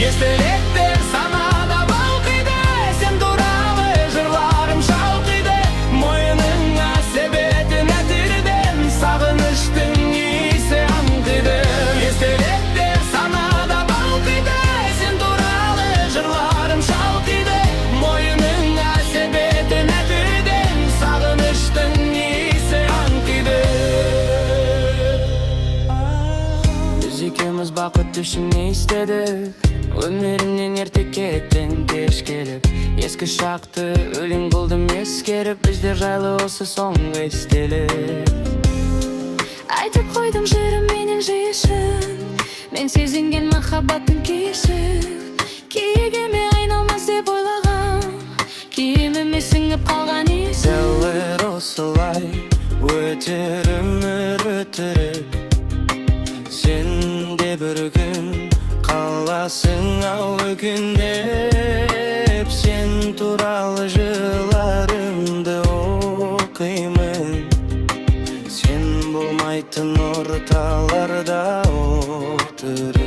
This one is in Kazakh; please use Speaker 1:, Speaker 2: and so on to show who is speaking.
Speaker 1: Естеліктер санада балқиды, сен туралы жырларым шалқиды. Мойныңа себетін әтірден сағыныштың иісі аңқиды. Естеліктер санада балқиды, сен туралы жырларым шалқиды. Мойныңа себетін әтірден сағыныштың иісі аңқиды. Біз екеуміз бақыт үшін не істедік? Өмірімнен ерте кеттің кеш келіп, ескі шақты өлең қылдым ескеріп, біздер жайлы осы соңғы естелік.
Speaker 2: Айтып қойдым жырым менен жиышын, мен сезінген махаббаттың кешіп. Киігіме айналмас деп ойлаған, киіміме сіңіп қалған иісі.
Speaker 1: Дәуір осылай өтер өмір өтірік, сен де бір күн қаласың ау өкіндеп. Сен туралы жырларымды оқимын, сен болмайтын орталарда отыр.